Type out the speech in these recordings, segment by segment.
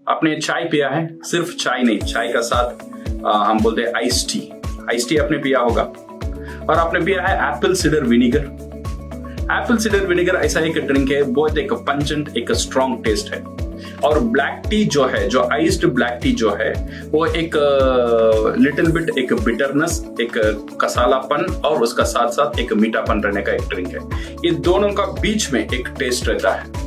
आपने चाय पिया है? सिर्फ चाय नहीं, चाय का साथ हम बोलते हैं आइस टी। आइस टी आपने पिया होगा। और आपने पिया है Apple cider vinegar. Apple cider vinegar ऐसा एक ड्रिंक है, बहुत एक पंचेंट, एक स्ट्रॉन्ग टेस्ट है। और ब्लैक टी जो है, जो आइस्ड ब्लैक टी जो है, वो एक लिटिल बिट एक बिटरनेस, एक कसालापन और उसका साथ साथ एक मीठापन रहने का एक ड्रिंक है। ये दोनों का बीच में एक टेस्ट रहता है।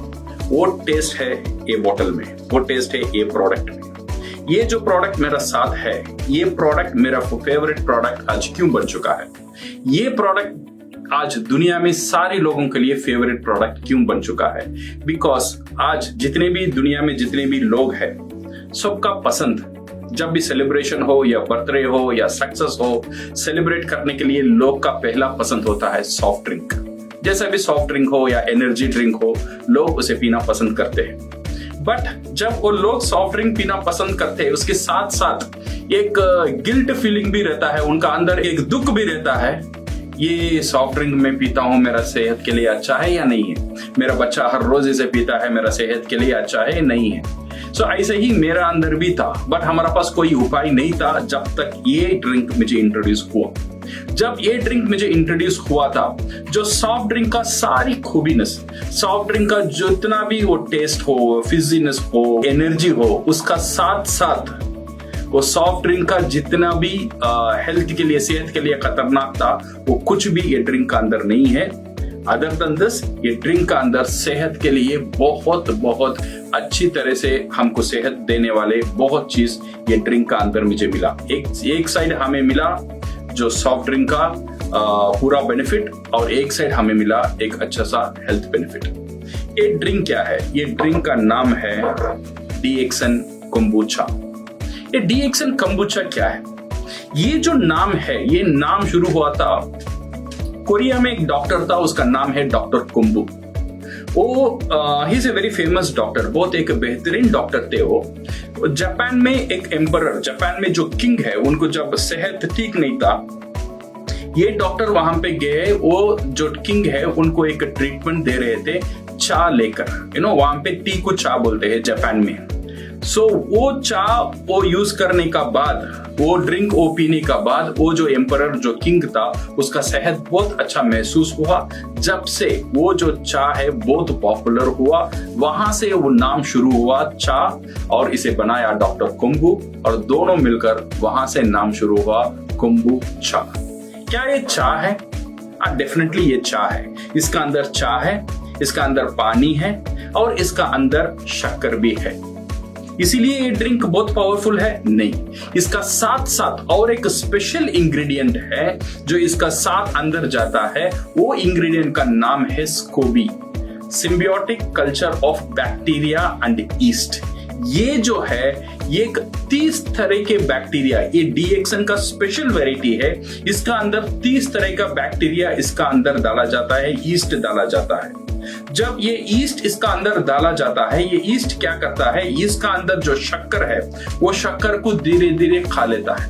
वो टेस्ट है ये बॉटल में, वो टेस्ट है ये प्रोडक्ट में। ये जो प्रोडक्ट मेरा साथ है, ये प्रोडक्ट मेरा फेवरेट प्रोडक्ट आज क्यों बन चुका है? ये प्रोडक्ट आज दुनिया में सारे लोगों के लिए फेवरेट प्रोडक्ट क्यों बन चुका है? बिकॉज आज जितने भी दुनिया में जितने भी लोग हैं, सबका पसंद, जब भी सेलिब्रेशन हो या बर्थडे हो या सक्सेस हो, सेलिब्रेट करने के लिए लोग का पहला पसंद होता है सॉफ्ट ड्रिंक। जैसा भी सॉफ्ट ड्रिंक हो या एनर्जी ड्रिंक हो, लोग उसे पीना पसंद करते हैं। बट जब वो लोग सॉफ्ट ड्रिंक पीना पसंद करते हैं, उसके साथ साथ एक गिल्ट फीलिंग भी रहता है, उनका अंदर एक दुख भी रहता है। ये सॉफ्ट ड्रिंक मैं पीता हूँ, मेरा सेहत के लिए अच्छा है या नहीं है? मेरा बच्चा हर रोज इसे पीता है, मेरा सेहत के लिए अच्छा है या नहीं है? सो ऐसे ही मेरा अंदर भी था, बट हमारा पास कोई उपाय नहीं था जब तक ये ड्रिंक मुझे इंट्रोड्यूस हुआ। जब ये ड्रिंक मुझे इंट्रोड्यूस हुआ था, जो सॉफ्ट ड्रिंक का सारी खूबीनेस, सॉफ्ट ड्रिंक का जितना भी वो टेस्ट हो, फिजीनेस हो, एनर्जी हो, उसका साथ साथ वो सॉफ्ट ड्रिंक का जितना भी हेल्थ के लिए, सेहत के लिए खतरनाक था, वो कुछ भी ये ड्रिंक का अंदर नहीं है। अदर देन दिस, ये ड्रिंक का अंदर सेहत के लिए बहुत बहुत अच्छी तरह से हमको सेहत देने वाले बहुत चीज ये ड्रिंक का अंदर मुझे मिला। एक साइड हमें मिला जो सॉफ्ट ड्रिंक का पूरा बेनिफिट, और एक साइड हमें मिला एक अच्छा सा हेल्थ बेनिफिट। ये ड्रिंक क्या है? ये ड्रिंक का नाम है डीएक्सन कोम्बुचा। ये डीएक्सन कोम्बुचा क्या है? ये जो नाम है, ये नाम शुरू हुआ था कोरिया में। एक डॉक्टर था, उसका नाम है डॉक्टर कुम्बू। वो he is a very famous doctor, बहुत एक बेहतरीन डॉक्टर थे वो। जापान में एक एम्परर, जापान में जो किंग है, उनको जब सेहत ठीक नहीं था, ये डॉक्टर वहां पे गए। वो जो किंग है उनको एक ट्रीटमेंट दे रहे थे चा लेकर। वहां पे टी को चा बोलते हैं जापान में। सो वो चा वो यूज करने का बाद, वो ड्रिंक वो पीने का बाद, वो जो एम्परर जो किंग था, उसका सेहत बहुत अच्छा महसूस हुआ। जब से वो जो चा है बहुत पॉपुलर हुआ, वहां से वो नाम शुरू हुआ चा, और इसे बनाया डॉक्टर कुम्बू, और दोनों मिलकर वहां से नाम शुरू हुआ कुम्बू चा। क्या ये चा है? डेफिनेटली ये चा है। इसका अंदर चा है, इसका अंदर पानी है, और इसका अंदर शक्कर भी है। इसीलिए ये ड्रिंक बहुत पावरफुल है? नहीं, इसका साथ साथ और एक स्पेशल इंग्रेडिएंट है जो इसका साथ अंदर जाता है। वो इंग्रेडिएंट का नाम है Scobee, symbiotic culture of bacteria and east. ये जो है, ये एक 30 तरह के बैक्टीरिया, ये डीएक्सन का स्पेशल वेराइटी है। इसका अंदर 30 तरह का बैक्टीरिया इसका अंदर डाला जाता है, ईस्ट डाला जाता है। जब ये ईस्ट इसका अंदर डाला जाता है, ये ईस्ट क्या करता है, इसका अंदर जो शक्कर है, वो शक्कर को धीरे धीरे खा लेता है।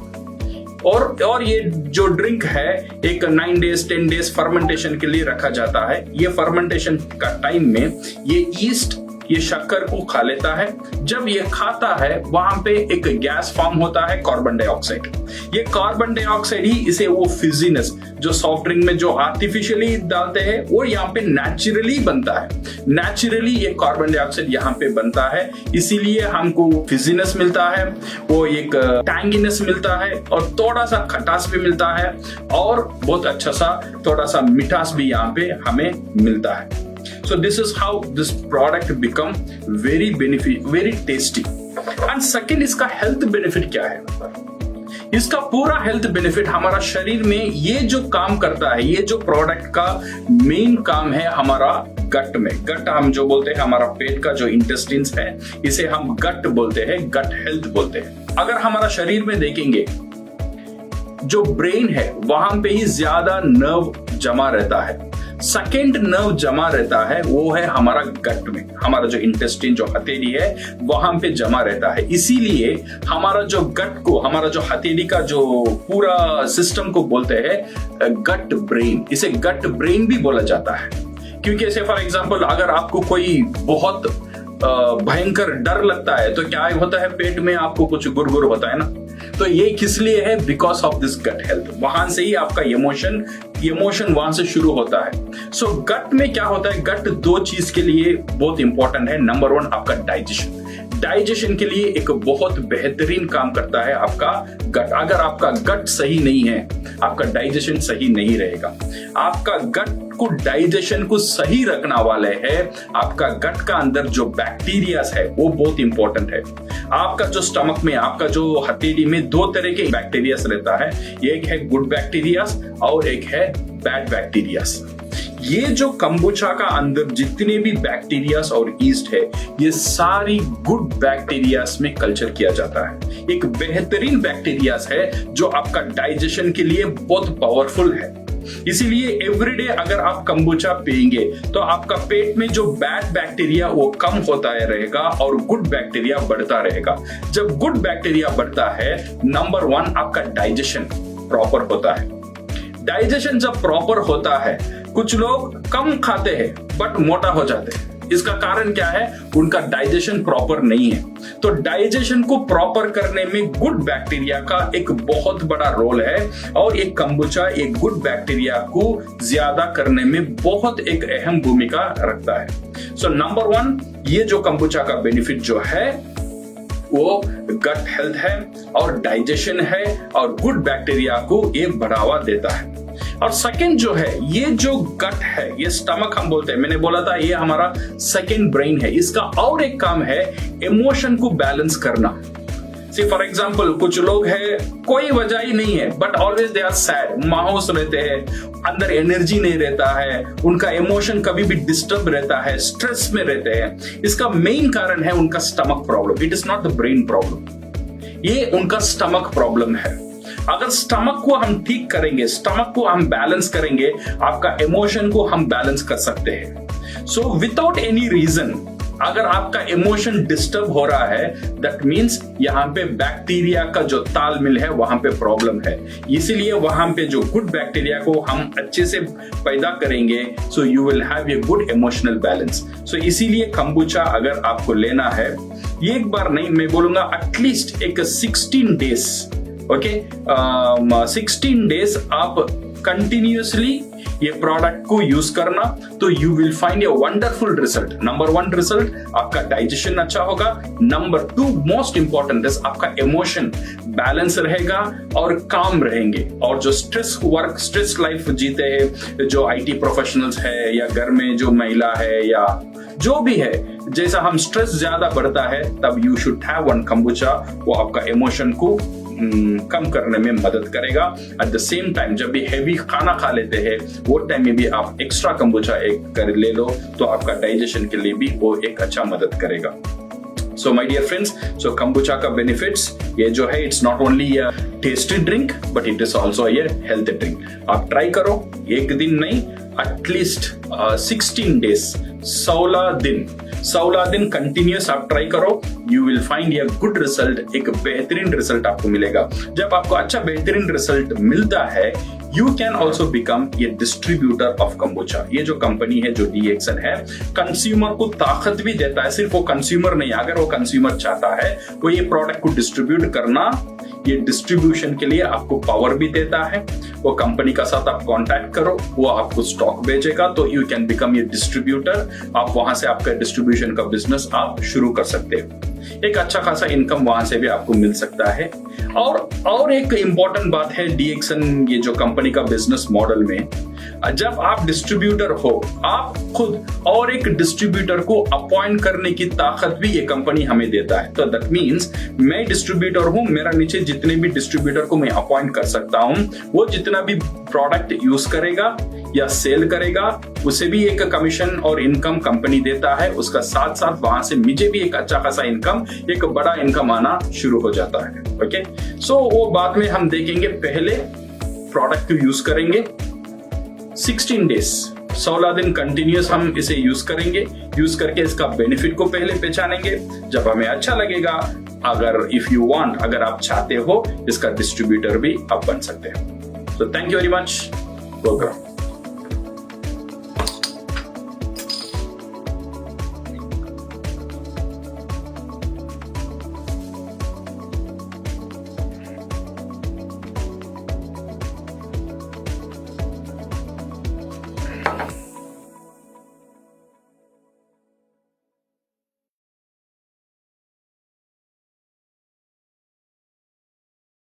और ये जो ड्रिंक है, एक 9 डेज 10 डेज फर्मेंटेशन के लिए रखा जाता है। ये फर्मेंटेशन का टाइम में ये ईस्ट ये शक्कर को खा लेता है। जब ये खाता है, वहां पे एक गैस फॉर्म होता है, कार्बन डाइऑक्साइड। ये कार्बन डाइऑक्साइड ही इसे वो फिजीनेस जो सॉफ्ट ड्रिंक में जो आर्टिफिशियली डालते हैं, वो यहाँ पे नेचुरली बनता है। नेचुरली ये कार्बन डाइऑक्साइड यहाँ पे बनता है, इसीलिए हमको फिजीनेस मिलता है, वो एक टैंगीनेस मिलता है, और थोड़ा सा खटास भी मिलता है, और बहुत अच्छा सा थोड़ा सा मिठास भी यहाँ पे हमें मिलता है। So this is how this product become very tasty. And second, इसका हेल्थ बेनिफिट क्या है? इसका पूरा हेल्थ बेनिफिट हमारा शरीर में ये जो काम करता है, ये जो प्रोडक्ट का मेन काम है हमारा गट में। गट हम जो बोलते हैं, हमारा पेट का जो इंटेस्टिन्स है, इसे हम गट बोलते हैं, गट हेल्थ बोलते हैं। अगर हमारा शरीर में देखेंगे, जो ब्रेन है वहां पे ही ज्यादा नर्व जमा रहता है। सेकेंड नर्व जमा रहता है वो है हमारा गट में, हमारा जो इंटेस्टिन जो हथेली है वहां पे जमा रहता है। इसीलिए हमारा जो गट को, हमारा जो हथेली का जो पूरा सिस्टम को बोलते हैं गट ब्रेन। इसे गट ब्रेन भी बोला जाता है, क्योंकि ऐसे फॉर एग्जांपल अगर आपको कोई बहुत भयंकर डर लगता है तो क्या होता है, पेट में आपको कुछ गुरगुर होता है ना, तो ये किस लिए है, because of this gut health. वहां से ही आपका इमोशन वहां से शुरू होता है। सो गट में क्या होता है, गट दो चीज के लिए बहुत इंपॉर्टेंट है। नंबर वन, आपका डाइजेशन के लिए एक बहुत बेहतरीन काम करता है आपका गट। अगर आपका गट सही नहीं है, आपका डाइजेशन सही नहीं रहेगा। आपका गट को, डाइजेशन को सही रखना वाले है आपका गट का अंदर जो बैक्टीरियाज है, वो बहुत इंपॉर्टेंट है। आपका जो स्टमक में, आपका जो हथेली में दो तरह के बैक्टीरियाज रहता है, एक है गुड बैक्टीरियाज और एक है बैड बैक्टीरियाज। ये जो कंबुचा का अंदर जितने भी बैक्टीरियाज और ईस्ट है, ये सारी गुड बैक्टीरियाज में कल्चर किया जाता है। एक बेहतरीन बैक्टीरियाज है जो आपका डाइजेशन के लिए बहुत पावरफुल है। इसीलिए एवरीडे अगर आप कंबुचा पिएंगे तो आपका पेट में जो बैड बैक्टीरिया वो कम होता है रहेगा और गुड बैक्टीरिया बढ़ता रहेगा। जब गुड बैक्टीरिया बढ़ता है, नंबर वन, आपका डाइजेशन प्रॉपर होता है। डाइजेशन जब प्रॉपर होता है, कुछ लोग कम खाते हैं बट मोटा हो जाते हैं। इसका कारण क्या है, उनका डाइजेशन प्रॉपर नहीं है। तो डाइजेशन को प्रॉपर करने में गुड बैक्टीरिया का एक बहुत बड़ा रोल है और एक कंबुचा एक गुड बैक्टीरिया को ज्यादा करने में बहुत एक अहम भूमिका रखता है। सो नंबर वन, ये जो कंबुचा का बेनिफिट जो है वो गट हेल्थ है और डाइजेशन है और गुड बैक्टीरिया को ये बढ़ावा देता है। और सेकंड जो है, ये जो गट है, ये स्टमक हम बोलते हैं, मैंने बोला था ये हमारा सेकंड ब्रेन है। इसका और एक काम है इमोशन को बैलेंस करना। सी फॉर एग्जांपल, कुछ लोग हैं कोई वजह ही नहीं है but always they are sad, मायूस रहते हैं, अंदर एनर्जी नहीं रहता है, उनका इमोशन कभी भी डिस्टर्ब रहता है, स्ट्रेस में रहते हैं। इसका मेन कारण है उनका stomach problem. It is not the brain problem, ये उनका स्टमक प्रॉब्लम है। अगर स्टमक को हम ठीक करेंगे, स्टमक को हम बैलेंस करेंगे, आपका इमोशन को हम बैलेंस कर सकते हैं। सो विदाउट एनी रीजन अगर आपका इमोशन डिस्टर्ब हो रहा है, दैट मीन्स यहाँ पे बैक्टीरिया का जो तालमेल है वहां पे प्रॉब्लम है। इसीलिए वहां पे जो गुड बैक्टीरिया को हम अच्छे से पैदा करेंगे, so you will have a good emotional balance. सो इसीलिए कंबुचा अगर आपको लेना है, एक बार नहीं, मैं बोलूंगा एटलीस्ट एक 16 डेज, ओके, 16 डेज आप कंटिन्यूअसली ये प्रोडक्ट को यूज करना, तो you will find a wonderful result. Number one result, आपका डाइजेशन अच्छा होगा। Number two, most important is आपका इमोशन बैलेंस रहेगा और काम रहेंगे। और जो स्ट्रेस लाइफ जीते हैं, जो आईटी प्रोफेशनल्स है या घर में जो महिला है या जो भी है, जैसा हम स्ट्रेस ज्यादा बढ़ता है, तब यू शुड हैव वन कंबुचा। वो आपका इमोशन को कम करने में मदद करेगा। एट द सेम टाइम जब भी हेवी खाना खा लेते हैं, वो टाइम में भी आप एक्स्ट्रा कंबुचा एक कर ले लो, तो आपका डाइजेशन के लिए भी वो एक अच्छा मदद करेगा। सो माय डियर फ्रेंड्स, सो कंबुचा का बेनिफिट्स ये जो है, it's not only a tasty drink but it is also a health drink. आप ट्राई करो, एक दिन नहीं, एटलीस्ट 16 डेज, 16 दिन कंटिन्यूस आप ट्राई करो, you will find a good result. एक बेहतरीन रिजल्ट आपको मिलेगा। जब आपको अच्छा बेहतरीन रिजल्ट मिलता है, you can also become a distributor of kombucha. ये जो कंपनी है, जो डीएक्सन है, कंज्यूमर को ताकत भी देता है। सिर्फ वो कंज्यूमर नहीं, अगर वो कंज्यूमर चाहता है तो ये प्रोडक्ट को डिस्ट्रीब्यूट करना, ये डिस्ट्रीब्यूशन के लिए आपको पावर भी देता है। वो कंपनी का साथ आप कांटेक्ट करो, वो आपको स्टॉक भेजेगा, तो you can become a distributor. आप वहां से आपका डिस्ट्रीब्यूशन का बिजनेस आप शुरू कर सकते हैं। एक अच्छा खासा इनकम वहां से भी आपको मिल सकता है। और एक इंपॉर्टेंट बात है डीएक्सन ये जो कंपनी का बिजनेस मॉडल में, जब आप डिस्ट्रीब्यूटर हो, आप खुद और एक डिस्ट्रीब्यूटर को अपॉइंट करने की ताकत भी ये कंपनी हमें देता है। तो दैट मीन्स मैं डिस्ट्रीब्यूटर हूं, मेरा नीचे जितने भी डिस्ट्रीब्यूटर को मैं अपॉइंट कर सकता हूं, वो जितना भी प्रोडक्ट यूज करेगा या सेल करेगा, उसे भी एक कमीशन और इनकम कंपनी देता है। उसका साथ साथ वहां से मुझे भी एक अच्छा खासा इनकम, एक बड़ा इनकम आना शुरू हो जाता है। ओके, सो वो बाद में हम देखेंगे। पहले प्रोडक्ट को यूज करेंगे 16 डेज, 16 दिन कंटिन्यूस हम इसे यूज करेंगे। यूज करके इसका बेनिफिट को पहले पहचानेंगे। जब हमें अच्छा लगेगा, अगर इफ यू वांट, अगर आप चाहते हो, इसका डिस्ट्रीब्यूटर भी आप बन सकते हैं। तो thank you very much. Welcome.